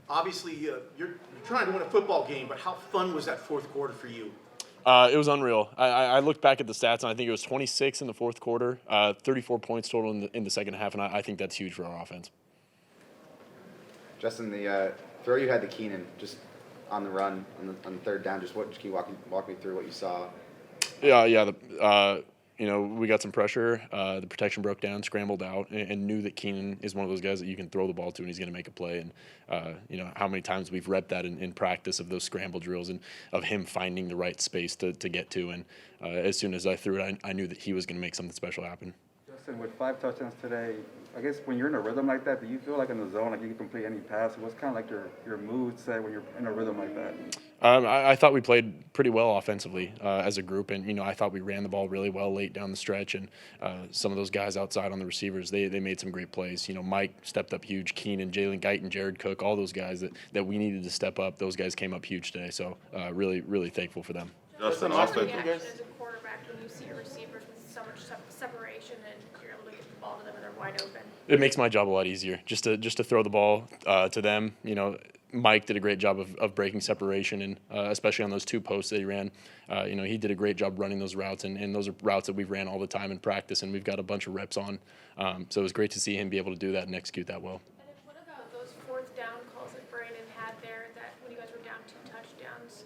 Obviously, you're trying to win a football game, but how fun was that fourth quarter for you? It was unreal. I looked back at the stats, and I think it was 26 in the fourth quarter, 34 points total in the second half, and I think that's huge for our offense. Justin, the throw you had to Keenan just on the run on the third down. Just can you walk me through what you saw? Yeah. We got some pressure. The protection broke down, scrambled out, and knew that Keenan is one of those guys that you can throw the ball to and he's going to make a play. And how many times we've repped that in practice of those scramble drills and of him finding the right space to get to. And as soon as I threw it, I knew that he was going to make something special happen. Justin, with 5 touchdowns today, I guess when you're in a rhythm like that, do you feel like in the zone, like you can complete any pass? What's kind of like your mood set when you're in a rhythm like that? I thought we played pretty well offensively as a group, and I thought we ran the ball really well late down the stretch, and some of those guys outside on the receivers, they made some great plays. Mike stepped up huge, Keenan, Jalen Guyton, Jared Cook, all those guys that we needed to step up. Those guys came up huge today, so really thankful for them. Justin, What's also, your reaction as a quarterback when you see your receivers with so much separation and you're able to get the ball to them and they're wide open? It makes my job a lot easier just to throw the ball to them. Mike did a great job of breaking separation, and especially on those 2 posts that he ran. He did a great job running those routes, and those are routes that we've ran all the time in practice, and we've got a bunch of reps on. So it was great to see him be able to do that and execute that well. And then what about those fourth down calls that Brandon had there, that when you guys were down 2 touchdowns,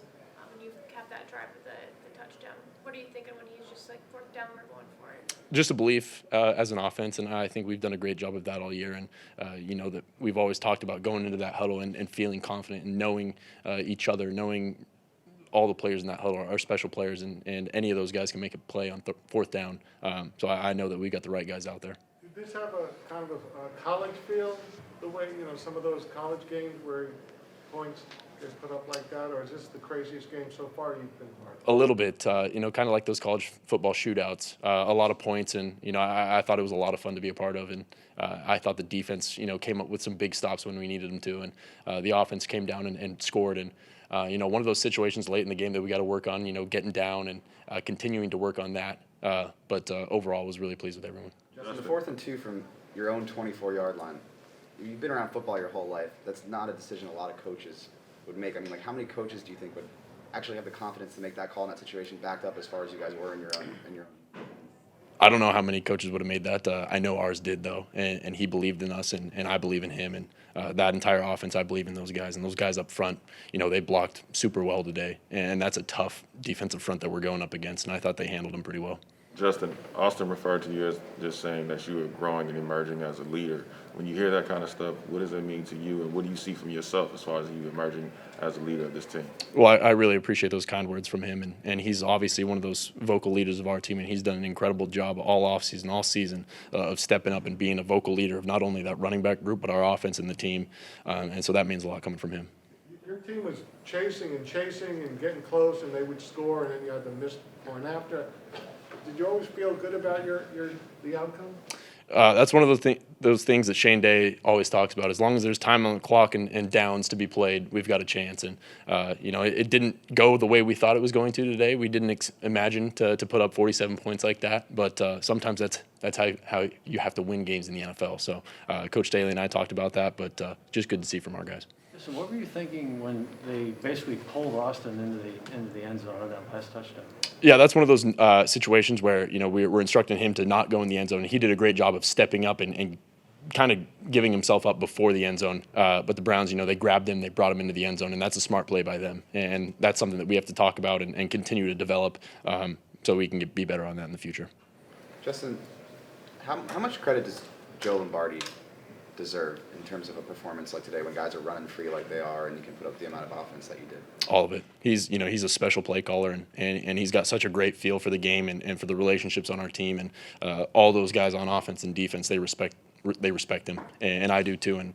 and you kept that drive with the touchdown? What are you thinking when he's just like, fourth down, we're going for it? Just a belief as an offense, and I think we've done a great job of that all year. And that we've always talked about going into that huddle and feeling confident and knowing each other, knowing all the players in that huddle are special players, and any of those guys can make a play on fourth down. So I know that we got the right guys out there. Did this have a kind of a college feel, the way, some of those college games where points get put up like that, or is this the craziest game so far you've been part of? A little bit, kind of like those college football shootouts, a lot of points, and I thought it was a lot of fun to be a part of, and I thought the defense, came up with some big stops when we needed them to, and the offense came down and scored, and one of those situations late in the game that we got to work on, getting down and continuing to work on that, but overall, was really pleased with everyone. Justin, the 4th and 2 from your own 24-yard line. You've been around football your whole life. That's not a decision a lot of coaches would make. I mean, how many coaches do you think would actually have the confidence to make that call in that situation, backed up as far as you guys were in your own? I don't know how many coaches would have made that. I know ours did, though, and he believed in us, and I believe in him, and that entire offense, I believe in those guys. And those guys up front, they blocked super well today, and that's a tough defensive front that we're going up against, and I thought they handled them pretty well. Justin, Austin referred to you as just saying that you were growing and emerging as a leader. When you hear that kind of stuff, what does it mean to you, and what do you see from yourself as far as you emerging as a leader of this team? Well, I really appreciate those kind words from him, and he's obviously one of those vocal leaders of our team, and he's done an incredible job all offseason, all season, of stepping up and being a vocal leader of not only that running back group, but our offense and the team, and so that means a lot coming from him. Your team was chasing and getting close, and they would score, and then you had the missed point after. Did you always feel good about the outcome? That's one of those things that Shane Day always talks about. As long as there's time on the clock and downs to be played, we've got a chance. And it didn't go the way we thought it was going to today. We didn't imagine to put up 47 points like that. But sometimes that's how you have to win games in the NFL. So Coach Daly and I talked about that, but just good to see from our guys. So what were you thinking when they basically pulled Austin into the end zone on that last touchdown? Yeah, that's one of those situations where we're instructing him to not go in the end zone. He did a great job of stepping up and kind of giving himself up before the end zone. But the Browns, they grabbed him, they brought him into the end zone, and that's a smart play by them. And that's something that we have to talk about and continue to develop so we can be better on that in the future. Justin, how much credit does Joe Lombardi deserve in terms of a performance like today when guys are running free like they are and you can put up the amount of offense that you did? All of it. He's a special play caller, and he's got such a great feel for the game and for the relationships on our team, and all those guys on offense and defense, they respect him, and I do too, and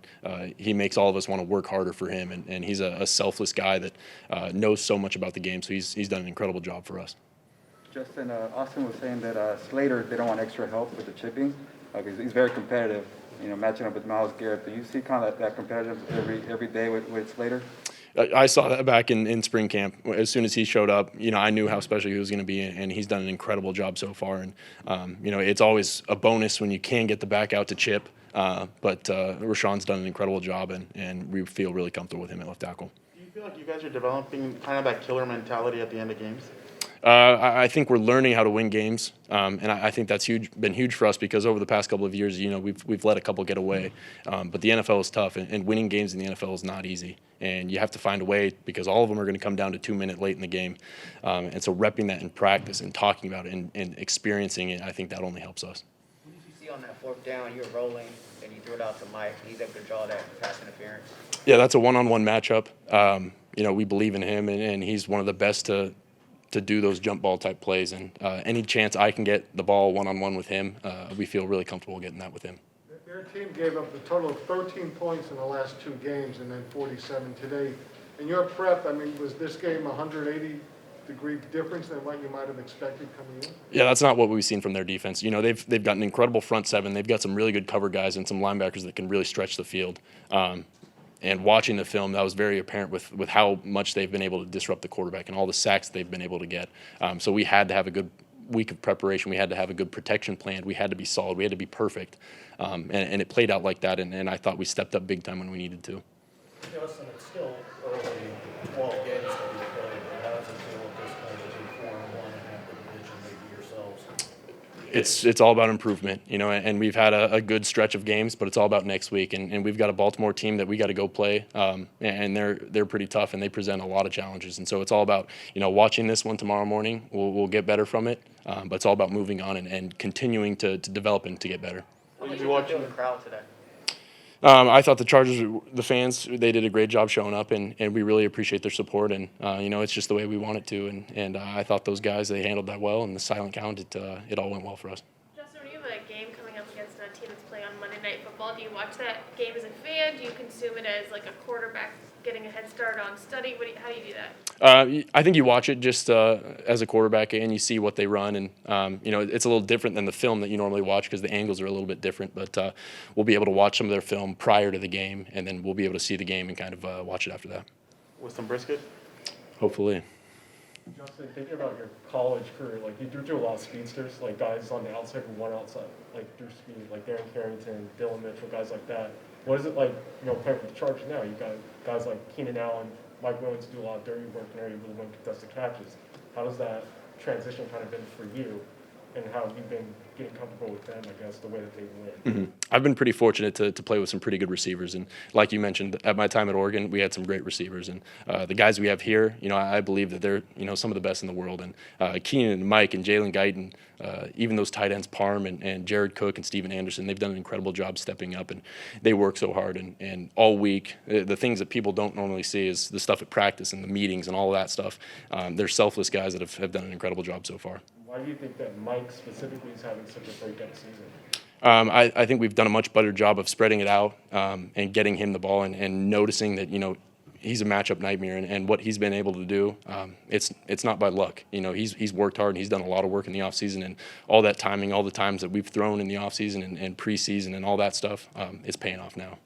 he makes all of us want to work harder for him, and he's a selfless guy that knows so much about the game, so he's done an incredible job for us. Justin, Austin was saying that Slater, they don't want extra help with the chipping. He's very competitive, matching up with Myles Garrett. Do you see kind of that competitive every day with Slater? I saw that back in spring camp. As soon as he showed up, I knew how special he was going to be, and he's done an incredible job so far. And it's always a bonus when you can get the back out to chip. But Rashawn's done an incredible job, and we feel really comfortable with him at left tackle. Do you feel like you guys are developing kind of that killer mentality at the end of games? I think we're learning how to win games, and I think that's been huge for us because over the past couple of years, we've let a couple get away. But the NFL is tough, and winning games in the NFL is not easy. And you have to find a way because all of them are going to come down to 2 minutes late in the game. And so repping that in practice and talking about it and experiencing it, I think that only helps us. What did you see on that fourth down? You were rolling, and you threw it out to Mike. He did a good job of that pass interference. Yeah, that's a one-on-one matchup. We believe in him, and he's one of the best to do those jump ball type plays. And any chance I can get the ball one-on-one with him, we feel really comfortable getting that with him. Their team gave up a total of 13 points in the last 2 games and then 47 today. In your prep, I mean, was this game a 180-degree difference than what you might have expected coming in? Yeah, that's not what we've seen from their defense. They've got an incredible front seven. They've got some really good cover guys and some linebackers that can really stretch the field. And watching the film, that was very apparent with how much they've been able to disrupt the quarterback and all the sacks they've been able to get. So we had to have a good week of preparation. We had to have a good protection plan. We had to be solid. We had to be perfect. And it played out like that, and I thought we stepped up big time when we needed to. Justin, it's still early 12 games to be played. How does it feel at this point to be 4-1 and have the division maybe yourselves? It's all about improvement, and we've had a good stretch of games, but it's all about next week. And we've got a Baltimore team that we got to go play, and they're pretty tough, and they present a lot of challenges. And so it's all about, watching this one tomorrow morning. We'll get better from it, but it's all about moving on and continuing to develop and to get better. How did you watch the crowd today? I thought the Chargers, the fans, they did a great job showing up, and we really appreciate their support. And it's just the way we want it to. And I thought those guys, they handled that well. And the silent count, it all went well for us. Justin, when you have a game coming up against a team that's playing on Monday Night Football, do you watch that game as a fan? Do you consume it as like a quarterback getting a head start on study? How do you do that? I think you watch it just as a quarterback, and you see what they run. And, it's a little different than the film that you normally watch because the angles are a little bit different. But we'll be able to watch some of their film prior to the game, and then we'll be able to see the game and kind of watch it after that. With some brisket? Hopefully. Justin, thinking about your college career, like you threw a lot of speedsters, like guys on the outside who won outside, like through speed, like Darren Carrington, Dylan Mitchell, guys like that. What is it like, playing for the Chargers now? You got guys like Keenan Allen, Mike Williams do a lot of dirty work and are able to win contested catches. How does that transition kind of been for you, and how have you been getting comfortable with them, I guess, the way that they win? Mm-hmm. I've been pretty fortunate to play with some pretty good receivers. And like you mentioned, at my time at Oregon, we had some great receivers. And the guys we have here, I believe that they're, some of the best in the world. And Keenan and Mike and Jalen Guyton, even those tight ends, Parm and Jared Cook and Steven Anderson, they've done an incredible job stepping up. And they work so hard. And all week, the things that people don't normally see is the stuff at practice and the meetings and all of that stuff. They're selfless guys that have done an incredible job so far. Why do you think that Mike specifically is having such a breakout season? I think we've done a much better job of spreading it out and getting him the ball and noticing that, he's a matchup nightmare and what he's been able to do, it's not by luck. He's worked hard and he's done a lot of work in the offseason, and all that timing, all the times that we've thrown in the offseason and preseason and all that stuff, is paying off now.